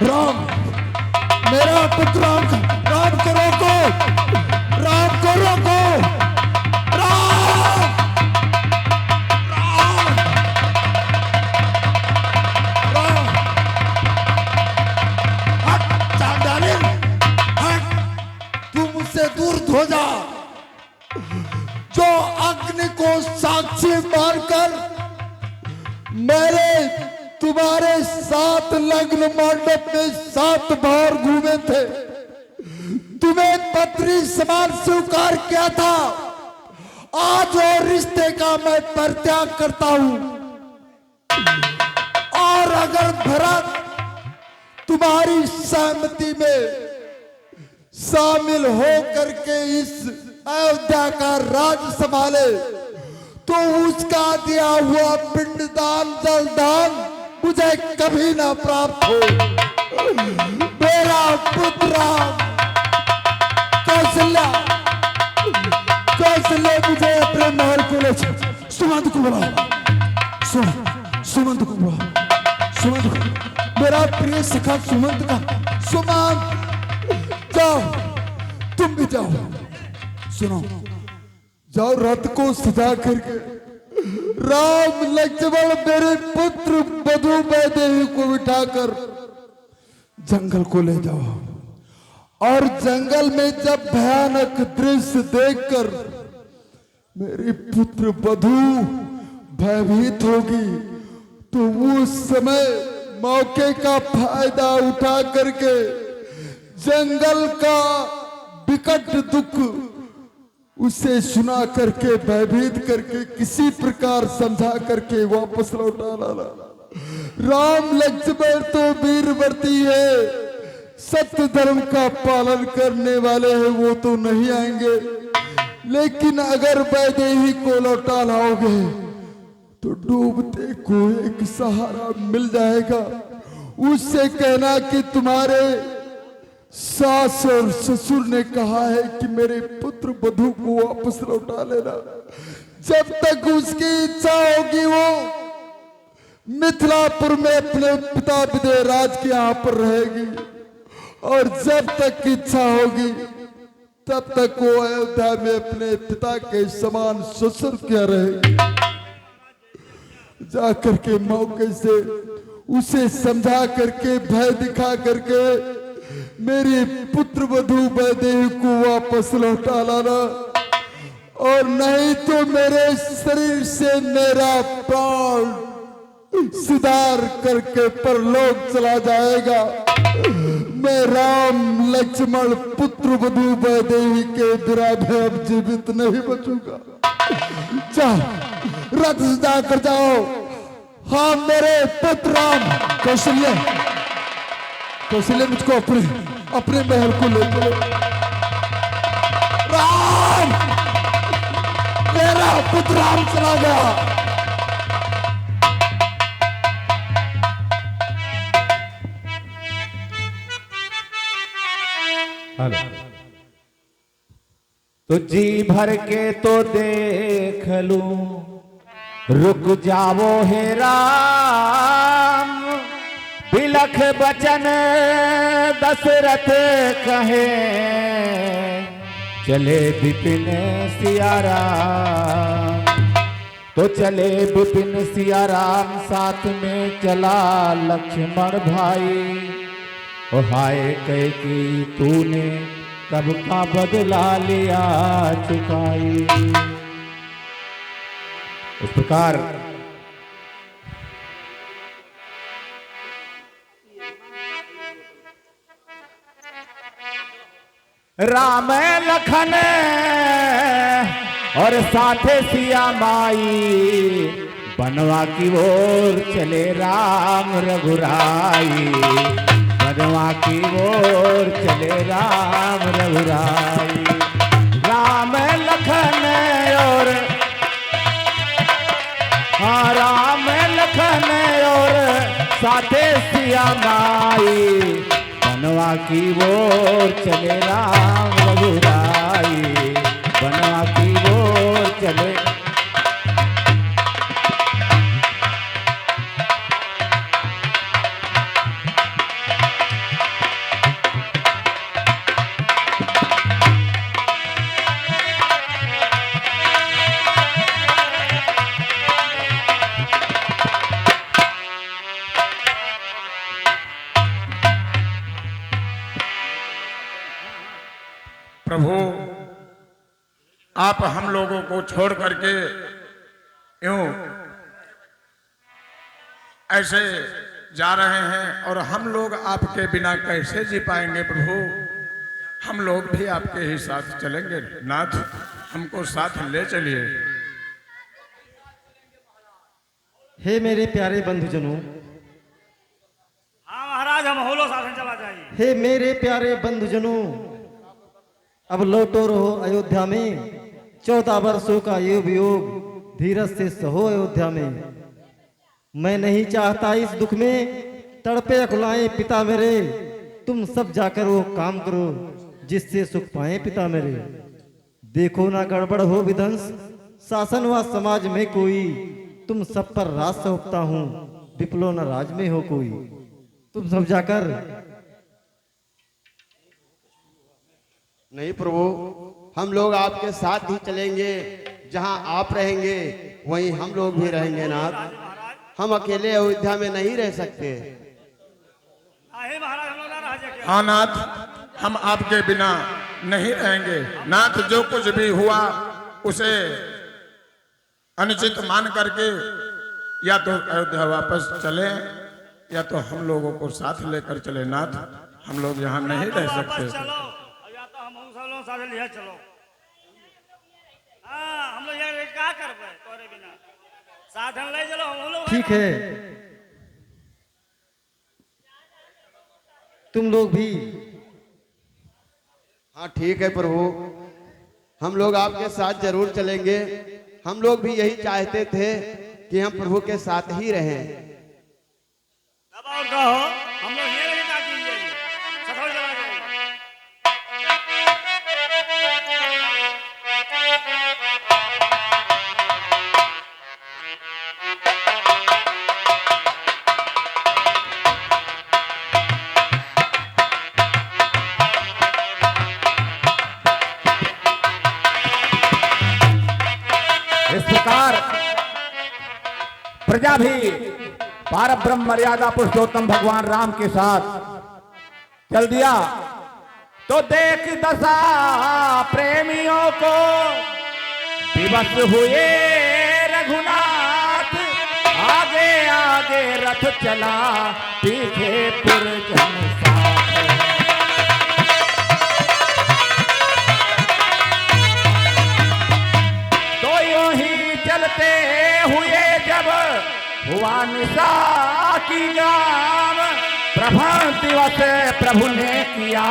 राम, मेरा पुत्र राम को रोको, राम को रोको, राम, राम, राम, हट चांडाली, हट, तू मुझसे दूर हो जा। जो अग्नि को साक्षी मानकर मेरे तुम्हारे 7 लग्न मंडप में 7 बार घूमे थे, तुम्हें पत्री समान स्वीकार किया था, आज और रिश्ते का मैं परित्याग करता हूं। और अगर भरत तुम्हारी सहमति में शामिल हो करके इस अयोध्या का राज संभाले तो उसका दिया हुआ पिंडदान जलदान मुझे कभी ना प्राप्त हो। मेरा पुत्र कौशल्या मुझे अपने महल को ले चल। सुमंत को बुलाओ, सुमंत को बुलाओ, सुमंत को, मेरा प्रिय सखा सुमंत का, सुमंत जाओ, तुम भी जाओ, सुनो, जाओ रथ को सजा करके राम लक्ष्मण मेरे पुत्र वधु वैदेही को बिठाकर जंगल को ले जाओ और जंगल में जब भयानक दृश्य देखकर मेरी पुत्र वधू भयभीत होगी तो उस समय मौके का फायदा उठा करके जंगल का विकट दुख उसे सुना करके भयभीत करके किसी प्रकार समझा करके वापस लौटा लाना। राम लक्ष्मण तो वीरवर्ती है, सत्य धर्म का पालन करने वाले हैं, वो तो नहीं आएंगे, लेकिन अगर वैदेही को लौटा लाओगे तो डूबते को एक सहारा मिल जाएगा। उससे कहना कि तुम्हारे सास और ससुर ने कहा है कि मेरे पुत्र वधू को वापस लौटा लेना। जब तक उसकी इच्छा होगी वो मिथिलापुर में अपने पिता विदयराज के यहाँ पर रहेगी और जब तक इच्छा होगी तब तक वो अयोध्या में अपने पिता के समान ससुर क्या रहेगी। जा करके मौके से उसे समझा करके भय दिखा करके मेरे पुत्र वधू वैदेही को वापस लौटा लाना, और नहीं तो मेरे शरीर से मेरा प्राण सुधार करके परलोक चला जाएगा। मैं राम लक्ष्मण पुत्र वधू वैदेही के विराध अब जीवित नहीं बचूंगा। जाओ रथ सजा कर जाओ। हाँ मेरे पुत्र राम। कौशल्य कौशल्य मुझको अपने महल को ले चलो। राम मेरा पुत्र राम चला गया। तो जी भर के तो देख लूं, रुक जाओ हे राम। बिलख बचन दशरथ कहे, चले विपिन सिया राम। तो चले विपिन सिया राम, साथ में चला लक्ष्मण भाई। ओ हाय कह कि तूने कब का बदला लिया चुकाई। इस प्रकार राम लखन और साथे सिया माई, बनवा की ओर चले राम रघुराई। बनवा की ओर चले राम रघुराई। राम लखन और हाँ राम लखन और साथे सिया माई, बनवा की ओर चले राम रघुराई। बनवा की ओर चले। प्रभु आप हम लोगों को छोड़ करके यूं ऐसे जा रहे हैं और हम लोग आपके बिना कैसे जी पाएंगे प्रभु। हम लोग भी आपके ही साथ चलेंगे नाथ, हमको साथ ले चलिए। हे मेरे प्यारे बंधुजनों, हाँ महाराज हम होलो शासन चला जाएंगे। हे मेरे प्यारे बंधुजनों, अब लौटो रहो अयोध्या में। 14 वर्षों का ये वियोग धीरज से सहो अयोध्या में। मैं नहीं चाहता इस दुख में तड़पे अकुलाएं पिता मेरे। तुम सब जाकर वो काम करो जिससे सुख पाए पिता मेरे। देखो ना गड़बड़ हो विध्वंस शासन व समाज में कोई। तुम सब पर राज सौंपता हूँ, विप्लो न राज में हो कोई। तुम सब जाकर। नहीं प्रभु, हम लोग आपके साथ ही चलेंगे। जहां आप रहेंगे वहीं हम लोग भी रहेंगे नाथ। हम अकेले अयोध्या में नहीं रह सकते। महाराज हम लोग हाँ नाथ, हम आपके बिना नहीं रहेंगे नाथ। जो कुछ भी हुआ उसे अनुचित मान करके या तो अयोध्या वापस चले या तो हम लोगों को साथ लेकर चले नाथ। हम लोग यहाँ नहीं रह सकते। चलो या तो हम सब लोग साथ लिया चलो। हाँ, हम लोग ये क्या करबे तोरे बिना, साधन ले चलो हम लोग। ठीक है, तुम लोग भी। हाँ ठीक है प्रभु, हम लोग आपके साथ जरूर चलेंगे। हम लोग भी यही चाहते थे कि हम प्रभु के साथ ही रहें। अब और कहो, हम लोग ये नहीं काट देंगे, सफल जला देंगे। इस प्रकार प्रजा भी पार ब्रह्म मर्यादा पुरुषोत्तम भगवान राम के साथ चल दिया। तो देख दशा प्रेमियों को विवश हुए रघुनाथ, आगे आगे रथ चला पीछे पुरजन साथ। तो यूं ही चलते हुए जब हुआ निशा की गाम, प्रभात दिवस प्रभु ने किया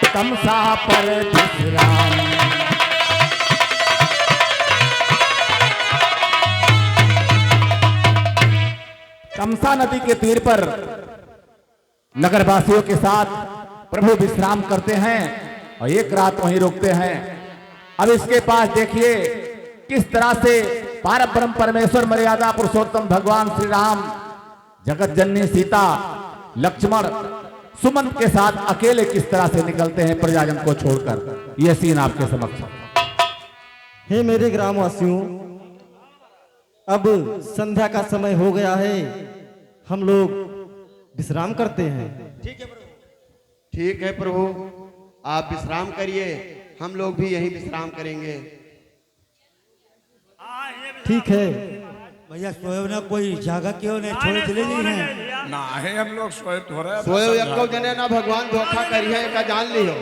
तमसा पर विश्राम। तमसा नदी के तीर पर नगरवासियों के साथ प्रभु विश्राम करते हैं और एक रात वहीं रुकते हैं। अब इसके पास देखिए किस तरह से पार ब्रह्म परमेश्वर मर्यादा पुरुषोत्तम भगवान श्री राम, जगत जननी सीता, लक्ष्मण, सुमन के साथ अकेले किस तरह से निकलते हैं प्रजाजन को छोड़कर। यह सीन आपके समक्ष। हे मेरे ग्रामवासियों, अब संध्या का समय हो गया है, हम लोग विश्राम करते हैं। ठीक है प्रभु, आप विश्राम करिए, हम लोग भी यही विश्राम करेंगे। ठीक है भैया, सोए ना कोई जागा क्यों नहीं, छोड़ चले नहीं है ना है हम लोग सोए थोड़े सोए एको जने ना भगवान धोखा करिए का जान लियो।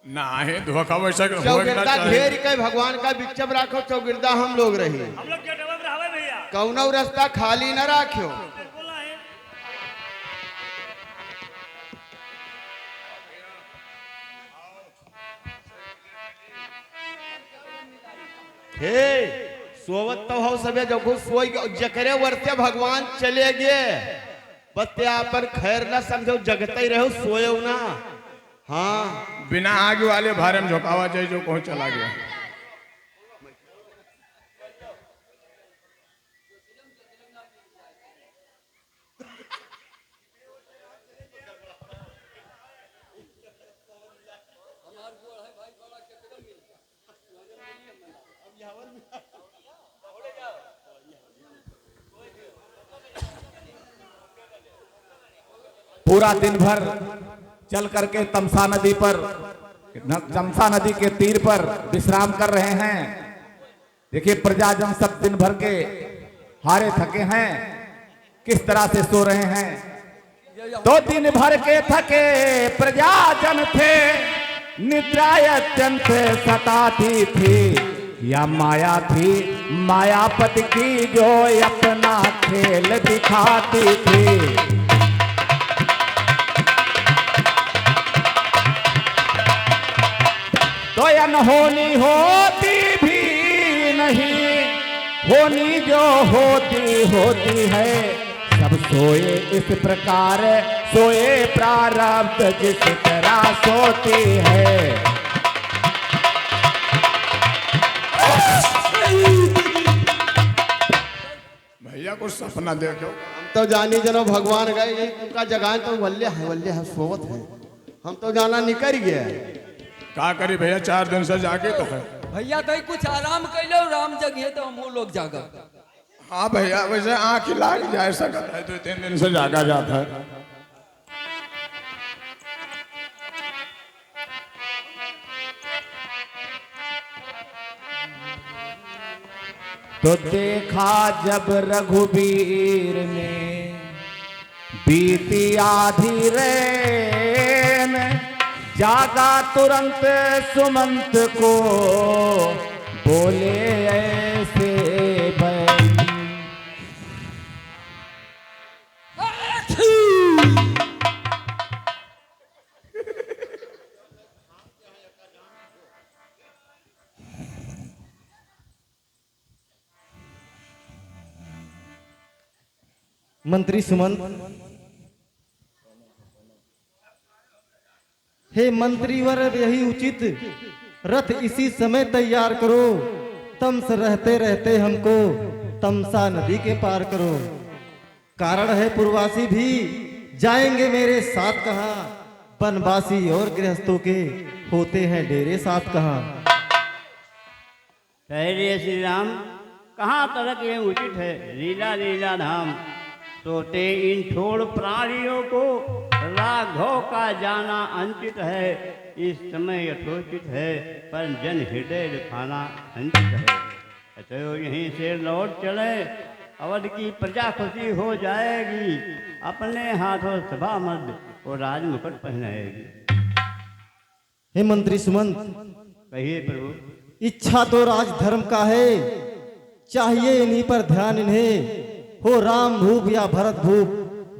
ना है धोखा वैसा चौगिरदा घेर के भगवान का बिच्छब राखो, चौगिरदा हम लोग रही। हम लोग क्या डबल रहावे भैया, कौनो रास्ता खाली न राखियो। बोला है हे सोवत तो हो सबे जगो सोई जकरे वर्ते भगवान चले गए, बत्ते पर खैर ना समझो, जगते ही रहो सोए ना। हाँ बिना आगे वाले भारे में झोंकावा जाए जो कहीं चला गया। पूरा दिन भर चल करके तमसा नदी पर, तमसा नदी के तीर पर विश्राम कर रहे हैं। देखिए प्रजाजन सब दिन भर के हारे थके हैं, किस तरह से सो रहे हैं। तो दिन भर के थके प्रजाजन थे, निद्रा अत्यंत सताती थी, या माया थी मायापति की जो अपना खेल दिखाती थी। तो अनहोनी होती भी नहीं, होनी जो होती है। सब सोए इस प्रकार, सोए प्रारब्ध जिस तरह सोती है। भैया कुछ सपना देखो। हम तो जानी जनो भगवान गए उनका जगह तो वल्ले है सोवत है, हम तो जाना निकल गया। का करी भैया, 4 दिन से जागे तो है भैया, तो कुछ आराम कर लो, राम जगह तो हम लोग जागा। हाँ भैया, वैसे आँख लाग जाए सकता है, 2-3 दिन से जागा जाता है। तो देखा जब रघुवीर ने बीती आधी रैन, जागा तुरंत सुमंत को बोले ऐसे बैन। मंत्री सुमंत, हे मंत्रीवर यही उचित, रथ इसी समय तैयार करो, तमस रहते रहते हमको तमसा नदी के पार करो। कारण है पूर्ववासी भी जाएंगे मेरे साथ कहाँ, वनवासी और गृहस्थों के होते हैं डेरे साथ कहाँ। ठहरिए श्री राम, कहाँ तलक ये उचित है लीला लीला धाम। सोते इन छोड़ प्राणियों को राघव का जाना अंकित है। इस समय यथोचित है पर जन हृदय दुखाना अंकित है। अतएव यहीं से लौट चले, अवध की प्रजा खुशी हो जाएगी। अपने हाथों सभा मध्य और राजमुकुट पहनाएगी। हे मंत्री सुमंत, कहिए प्रभु। इच्छा तो राज धर्म का है, चाहिए इन्हीं पर ध्यान इन्हें। हो राम भूप या भरत भूप,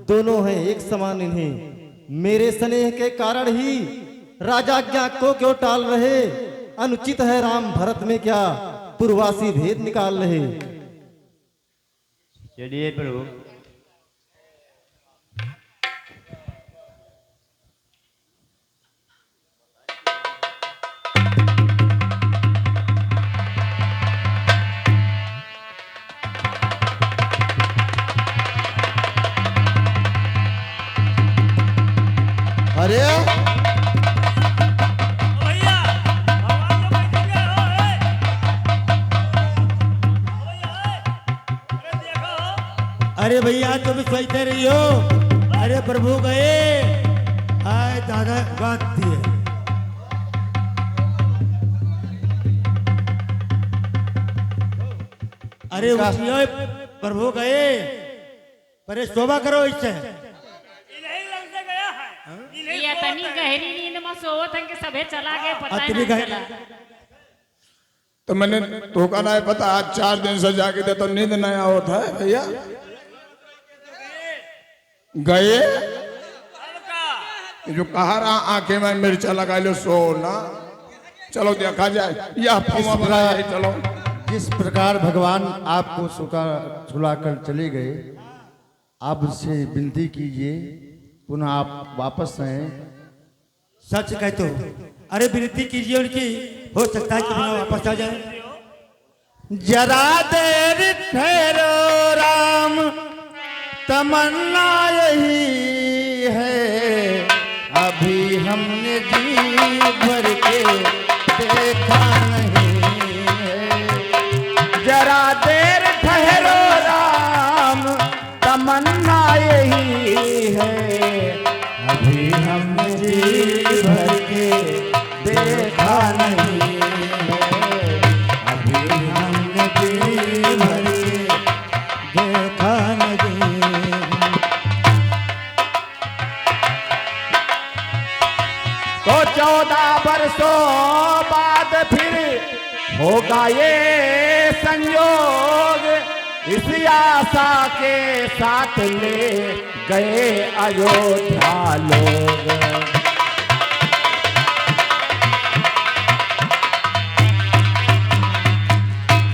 दोनों हैं एक समान इन्हें। मेरे स्नेह के कारण ही राजाज्ञा को क्यों टाल रहे, अनुचित है राम भरत में क्या पूर्वासी भेद निकाल रहे। चलिए प्रभु। अरे अरे भैया तुम सोचते रही हो, अरे प्रभु गए आए दादा बात दिए। अरे उठियो प्रभु गए, परे शोभा करो इससे। ये तनी गहरी नींद में सोवत हैं कि सबे चला गए, पता ही अतनी नहीं गहरी- चला। तो मैंने तो का नहीं पता, आज 4 दिन से जाके दे तो नींद नहीं होता है भैया। गए जो कहा रहा आंखें में मिर्चा लगा लो सोना, चलो देखा जाए या चलो। जिस प्रकार भगवान आपको सुलाकर चले गए, आप उससे विनती कीजिए पुनः आप वापस आए। सच कहते हो, अरे विनती कीजिए उनकी, हो सकता है कि पुनः वापस आ जाए। जरा देर ठहरो राम, तमन्ना यही है, अभी हमने जी भर के देखा नहीं है। जरा देर ठहरो राम, तमन्ना यही है, अभी हमने जी भर के देखा नहीं है, अभी हमने जी भर के देखा नहीं। तो 14 वर्षों बाद फिर होगा ये संयोग, इस आशा के साथ ले गए अयोध्या लोग।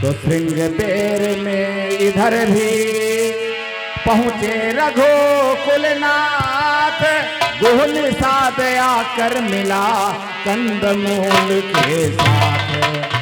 तो श्रृंगबेर में इधर भी पहुंचे रघुकुलनाथ, गोल साथ आकर मिला कंदमूल के साथ।